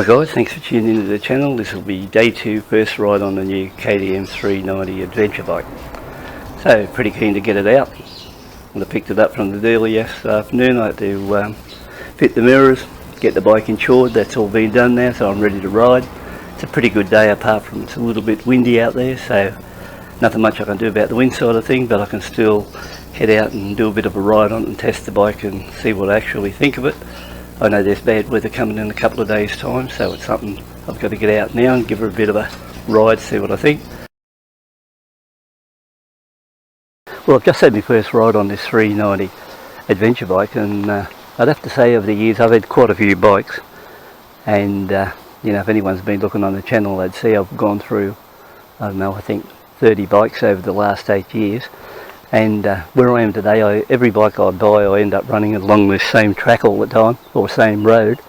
Hi guys, thanks for tuning into the channel. This will be day 2, first ride on the new KTM 390 adventure bike. So pretty keen to get it out. When I picked it up from the dealer yesterday afternoon, I had to fit the mirrors, get the bike insured. That's all been done now, so I'm ready to ride. It's a pretty good day apart from it's a little bit windy out there, so nothing much I can do about the wind side of things, but I can still head out and do a bit of a ride on it and test the bike and see what I actually think of it. I know there's bad weather coming in a couple of days time, so it's something I've got to get out now and give her a bit of a ride, see what I think. Well, I've just had my first ride on this 390 adventure bike, and I'd have to say over the years I've had quite a few bikes, and you know, if anyone's been looking on the channel, they'd see I've gone through, I don't know, I think 30 bikes over the last 8 years. And where I am today, every bike I buy I end up running along this same track all the time, or same road,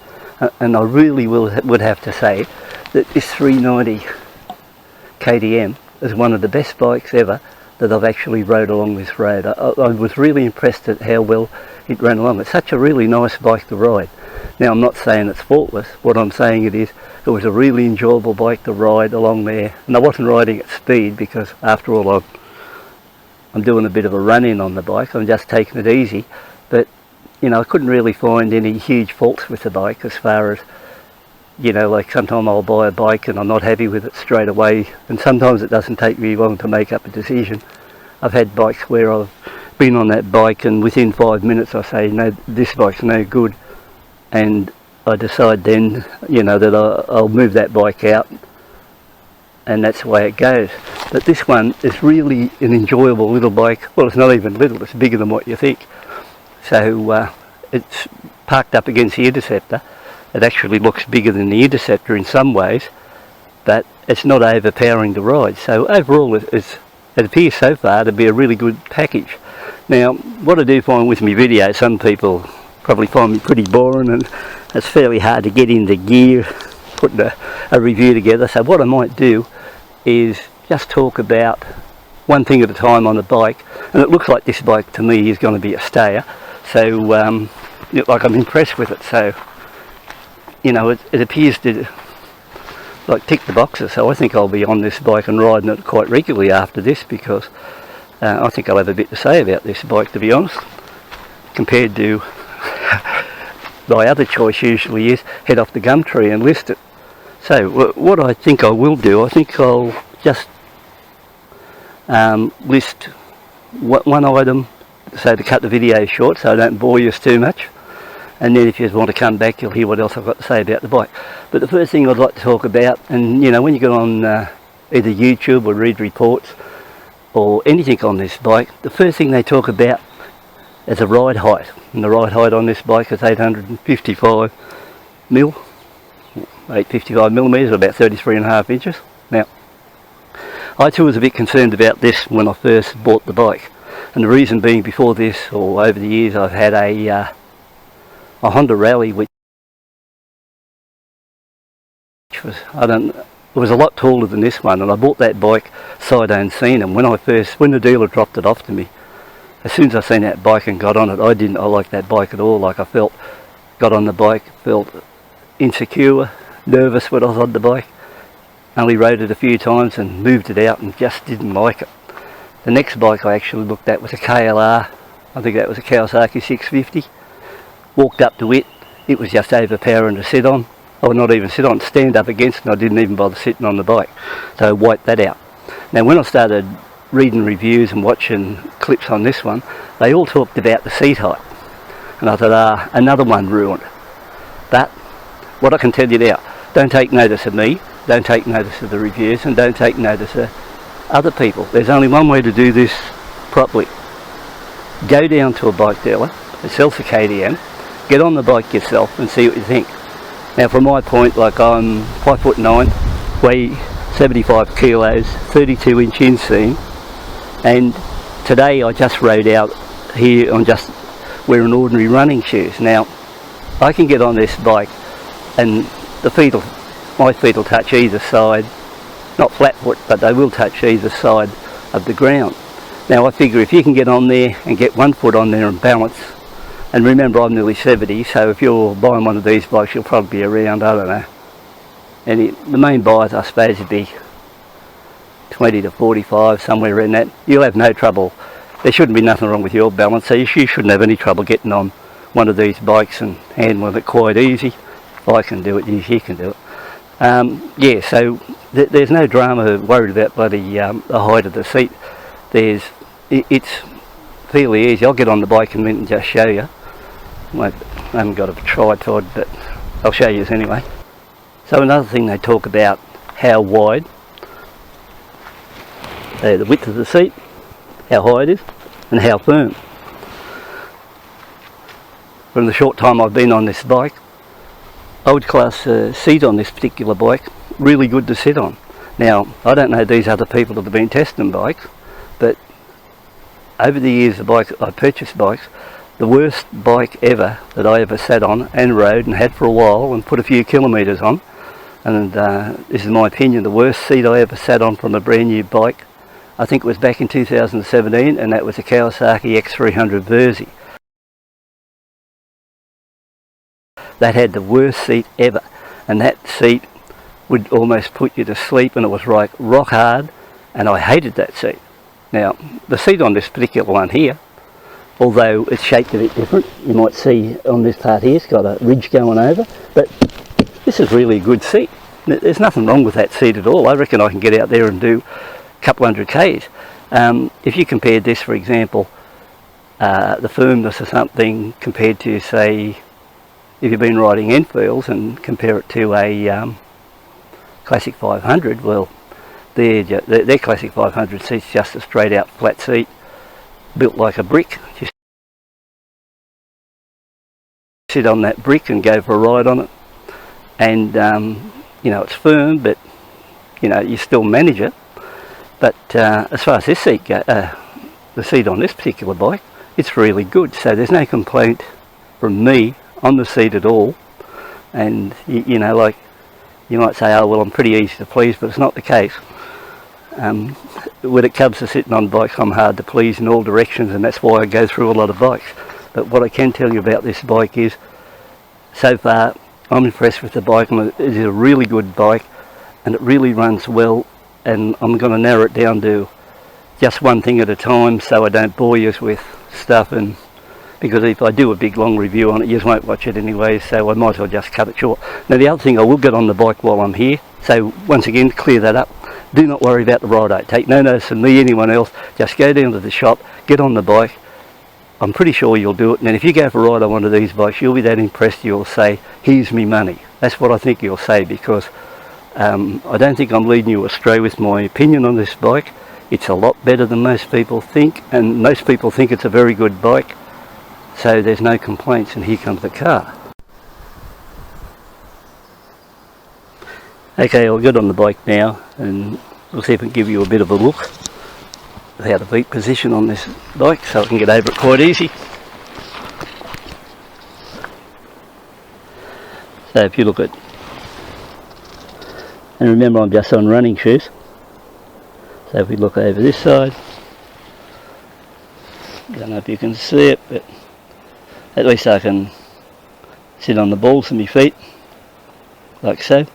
and I really would have to say that this 390 KTM is one of the best bikes ever that I've actually rode along this road. I was really impressed at how well it ran along. It's such a really nice bike to ride. Now, I'm not saying it's faultless. What I'm saying it was a really enjoyable bike to ride along there, and I wasn't riding at speed because after all I'm doing a bit of a run-in on the bike. I'm just taking it easy, but you know, I couldn't really find any huge faults with the bike as far as, you know, like sometimes I'll buy a bike and I'm not happy with it straight away, and sometimes it doesn't take me long to make up a decision. I've had bikes where I've been on that bike and within 5 minutes I say, no, this bike's no good, and I decide then, you know, that I'll move that bike out, and that's the way it goes. But this one is really an enjoyable little bike. Well, it's not even little, it's bigger than what you think. So it's parked up against the Interceptor. It actually looks bigger than the Interceptor in some ways, but it's not overpowering to ride. So overall it appears so far to be a really good package. Now, what I do find with my videos, some people probably find me pretty boring, and it's fairly hard to get into gear putting a review together. So what I might do is just talk about one thing at a time on the bike, and it looks like this bike to me is going to be a stayer, so like I'm impressed with it. So you know, it appears to like tick the boxes, so I think I'll be on this bike and riding it quite regularly after this, because I think I'll have a bit to say about this bike, to be honest, compared to my other choice usually is head off the Gumtree and list it. So what I think I will do, I think I'll just list one item, so to cut the video short so I don't bore you too much, and then if you want to come back you'll hear what else I've got to say about the bike. But the first thing I'd like to talk about, and you know, when you go on either YouTube or read reports or anything on this bike, the first thing they talk about is a ride height, and the ride height on this bike is 855 millimetres, about 33.5 inches. Now, I too was a bit concerned about this when I first bought the bike, and the reason being, before this, or over the years, I've had a Honda Rally which was, it was a lot taller than this one, and I bought that bike sight unseen, and when the dealer dropped it off to me, as soon as I seen that bike and got on it, I like that bike at all. Like, got on the bike, felt insecure, nervous when I was on the bike. Only rode it a few times and moved it out and just didn't like it. The next bike I actually looked at was a KLR. I think that was a Kawasaki 650. Walked up to it, it was just overpowering to sit on. Or not even sit on, stand up against, and I didn't even bother sitting on the bike. So I wiped that out. Now, when I started reading reviews and watching clips on this one, they all talked about the seat height. And I thought, another one ruined. But what I can tell you now, don't take notice of me, don't take notice of the reviews, and don't take notice of other people. There's only one way to do this properly. Go down to a bike dealer that sells a KTM, get on the bike yourself and see what you think. Now, from my point, like, I'm 5'9", weigh 75 kilos, 32-inch inseam, and today I just rode out here on just wearing ordinary running shoes. Now, I can get on this bike and my feet will touch either side, not flat foot, but they will touch either side of the ground. Now, I figure if you can get on there and get one foot on there and balance, and remember I'm nearly 70, so if you're buying one of these bikes you'll probably be around, I don't know, And the main buyers, I suppose, would be 20 to 45, somewhere around that. You'll have no trouble. There shouldn't be nothing wrong with your balance, so you shouldn't have any trouble getting on one of these bikes and handling it quite easy. If I can do it, you can do it. Yeah, so there's no drama worried about bloody the height of the seat. It's fairly easy. I'll get on the bike in a minute and just show you. I haven't got a tripod, but I'll show you anyway. So another thing they talk about, how wide, the width of the seat, how high it is, and how firm. From the short time I've been on this bike, I would class the seat on this particular bike really good to sit on. Now, I don't know these other people that have been testing bikes, but over the years I purchased bikes, the worst bike ever that I ever sat on and rode and had for a while and put a few kilometres on, and this is my opinion, the worst seat I ever sat on from a brand new bike, I think it was back in 2017, and that was a Kawasaki X300 Versi. That had the worst seat ever, and that seat would almost put you to sleep, and it was like rock hard, and I hated that seat. Now, the seat on this particular one here, although it's shaped a bit different, you might see on this part here it's got a ridge going over, but this is really a good seat. There's nothing wrong with that seat at all. I reckon I can get out there and do a couple hundred Ks. If you compared this, for example, the firmness of something compared to, say, if you've been riding Enfields and compare it to a Classic 500, well, their Classic 500 seat's just a straight out flat seat, built like a brick. Just sit on that brick and go for a ride on it, and you know, it's firm, but you know, you still manage it. But as far as this seat the seat on this particular bike, it's really good, so there's no complaint from me on the seat at all. And you know, like, you might say, oh well, I'm pretty easy to please, but it's not the case. When it comes to sitting on bikes, I'm hard to please in all directions, and that's why I go through a lot of bikes. But what I can tell you about this bike is, so far I'm impressed with the bike, and it is a really good bike, and it really runs well. And I'm going to narrow it down to just one thing at a time, so I don't bore you with stuff, and because if I do a big long review on it, you just won't watch it anyway, so I might as well just cut it short. Now, the other thing, I will get on the bike while I'm here, so once again, clear that up. Do not worry about the ride. Take no notice of me, anyone else. Just go down to the shop, get on the bike. I'm pretty sure you'll do it, and then if you go for a ride on one of these bikes, you'll be that impressed you'll say, here's me money. That's what I think you'll say, because I don't think I'm leading you astray with my opinion on this bike. It's a lot better than most people think, and most people think it's a very good bike, so there's no complaints. And here comes the car. Okay, I'll get on the bike now and we'll see if I can give you a bit of a look at how to beat position on this bike, so I can get over it quite easy. So if you look at, and remember I'm just on running shoes, so if we look over this side, I don't know if you can see it, but at least I can sit on the balls of my feet, like so.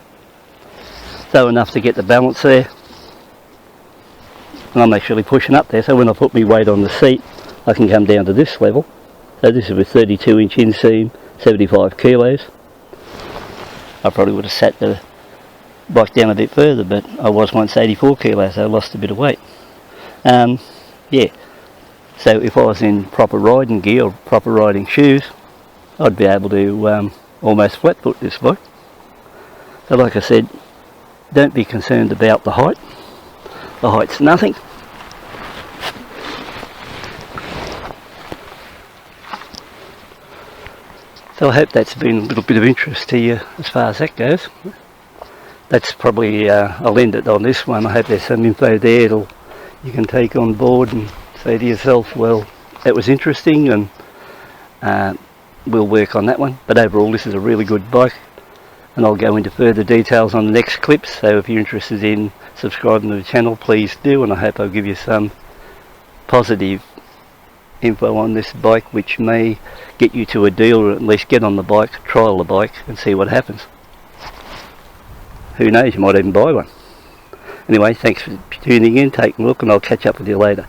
So enough to get the balance there. And I'm actually pushing up there, so when I put my weight on the seat, I can come down to this level. So this is with 32-inch inseam, 75 kilos. I probably would have sat the bike down a bit further, but I was once 84 kilos, so I lost a bit of weight. Yeah. So if I was in proper riding gear or proper riding shoes, I'd be able to almost flat foot this bike. So like I said, don't be concerned about the height. The height's nothing. So I hope that's been a little bit of interest to you as far as that goes. That's probably, I'll end it on this one. I hope there's some info there you can take on board and say to yourself, well, that was interesting, and we'll work on that one. But overall, this is a really good bike, and I'll go into further details on the next clips. So if you're interested in subscribing to the channel, please do, and I hope I'll give you some positive info on this bike, which may get you to a deal, or at least get on the bike, trial the bike, and see what happens. who knows, you might even buy one. Anyway, thanks for tuning in, taking a look, and I'll catch up with you later.